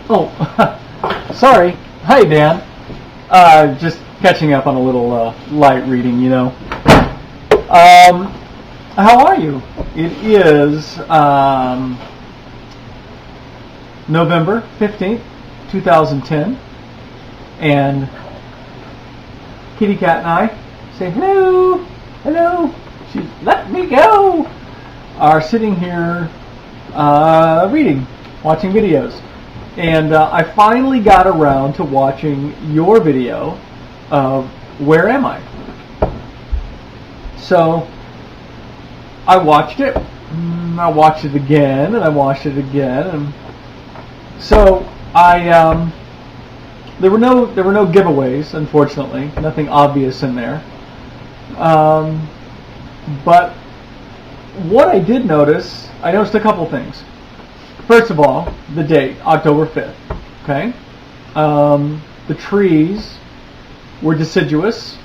Oh, sorry. Hi, Dan. Just catching up on a little light reading, you know. How are you? It is November 15th, 2010, and Kitty Cat and I say hello, hello. She's let me go. Are sitting here reading, watching videos. And I finally got around to watching your video of Where Am I? So I watched it. I watched it again, and I watched it again, and so there were no giveaways, unfortunately. Nothing obvious in there. But what I did notice, I noticed a couple things. First of all, the date, October 5th. Okay, the trees were deciduous,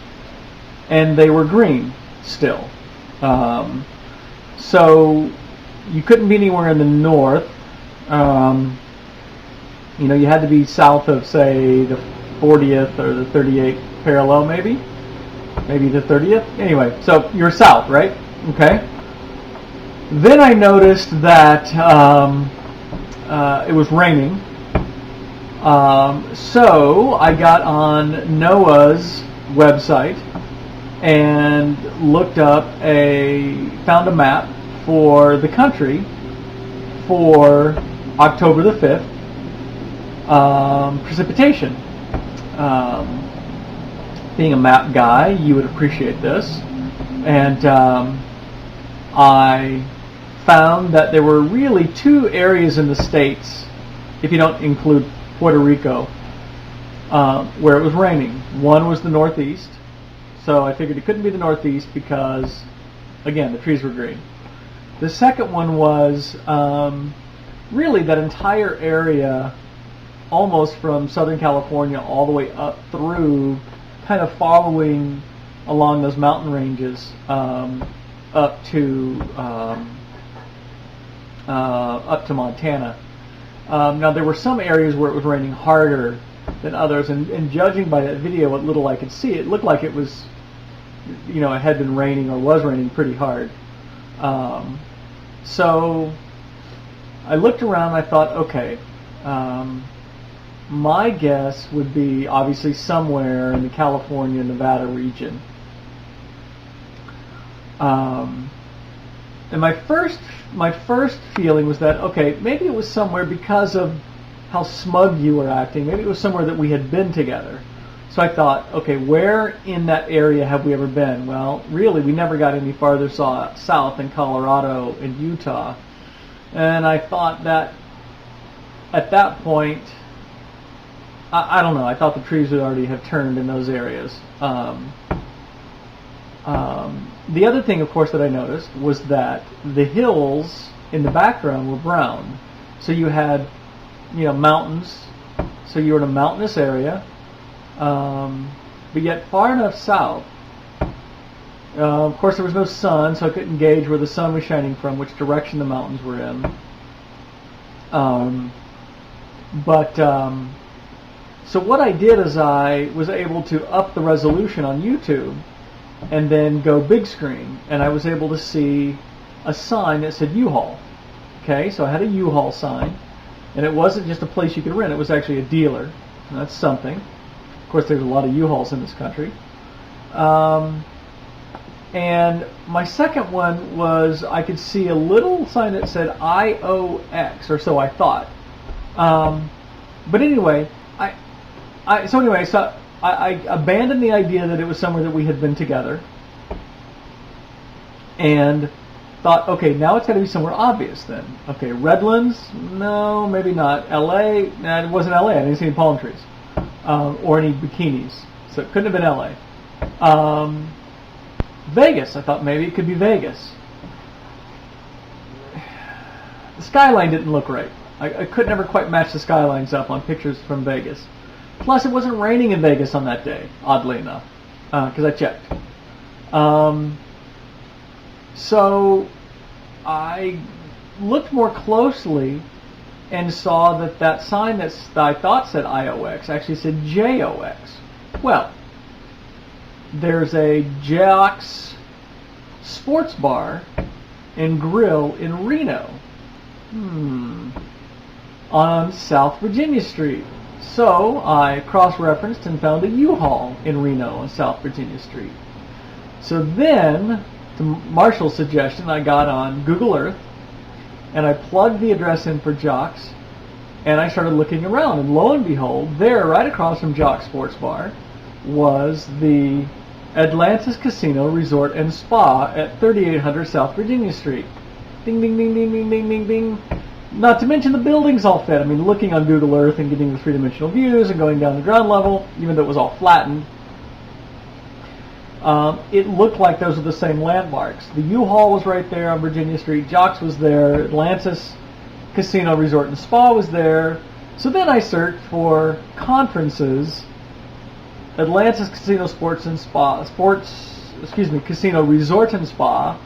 and they were green still. So you couldn't be anywhere in the north. You had to be south of, say, the 40th or the 38th parallel, maybe the 30th. Anyway, so you're south, right? Okay. Then I noticed that it was raining. So I got on NOAA's website and found a map for the country for October the 5th. Precipitation. Being a map guy, you would appreciate this. And I found that there were really two areas in the States, if you don't include Puerto Rico, where it was raining. One was the Northeast, so I figured it couldn't be the Northeast because, again, the trees were green. The second one was really that entire area, almost from Southern California all the way up through, kind of following along those mountain ranges up to Montana. Now there were some areas where it was raining harder than others, and judging by that video, what little I could see, it looked like it was, it had been raining or was raining pretty hard. So I looked around and I thought, okay, my guess would be obviously somewhere in the California, Nevada region. And my first feeling was that, okay, maybe it was somewhere because of how smug you were acting. Maybe it was somewhere that we had been together. So I thought, okay, where in that area have we ever been? Well, really, we never got any farther south than Colorado and Utah. And I thought that at that point, I don't know, I thought the trees would already have turned in those areas. The other thing, of course, that I noticed was that the hills in the background were brown. So you had, mountains. So you were in a mountainous area, but yet far enough south. Of course, there was no sun, so I couldn't gauge where the sun was shining from, which direction the mountains were in. So what I did is I was able to up the resolution on YouTube and then go big screen, and I was able to see a sign that said U-Haul. Okay, so I had a U-Haul sign, and it wasn't just a place you could rent, it was actually a dealer, and that's something. Of course, there's a lot of U-Hauls in this country. And my second one was I could see a little sign that said IOX, or so I thought. But anyway, I abandoned the idea that it was somewhere that we had been together and thought, okay, now it's got to be somewhere obvious then. Okay, Redlands? No, maybe not. LA? Nah, it wasn't LA. I didn't see any palm trees or any bikinis. So it couldn't have been LA. Vegas. I thought maybe it could be Vegas. The skyline didn't look right. I could never quite match the skylines up on pictures from Vegas. Plus, it wasn't raining in Vegas on that day, oddly enough, because I checked. So I looked more closely and saw that that sign that I thought said IOX actually said JOX. Well, there's a Jocks sports bar and grill in Reno on South Virginia Street. So I cross-referenced and found a U-Haul in Reno on South Virginia Street. So then, to Marshall's suggestion, I got on Google Earth and I plugged the address in for Jocks and I started looking around, and lo and behold, there, right across from Jocks Sports Bar, was the Atlantis Casino Resort and Spa at 3800 South Virginia Street. Ding, ding, ding, ding, ding, ding, ding, ding. Not to mention the buildings all fit. I mean, looking on Google Earth and getting the three-dimensional views and going down the ground level, even though it was all flattened, it looked like those were the same landmarks. The U-Haul was right there on Virginia Street. Jocks was there. Atlantis Casino Resort and Spa was there. So then I searched for conferences. Atlantis Casino Casino Resort and Spa,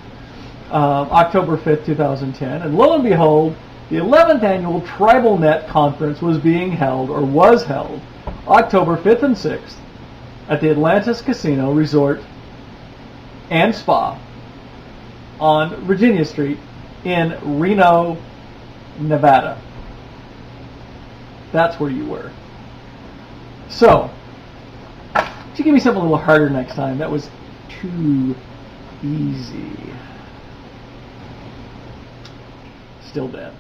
October 5th, 2010. And lo and behold, the 11th annual TribalNet conference was held October 5th and 6th at the Atlantis Casino Resort and Spa on Virginia Street in Reno, Nevada. That's where you were. So, could you give me something a little harder next time? That was too easy. Still dead.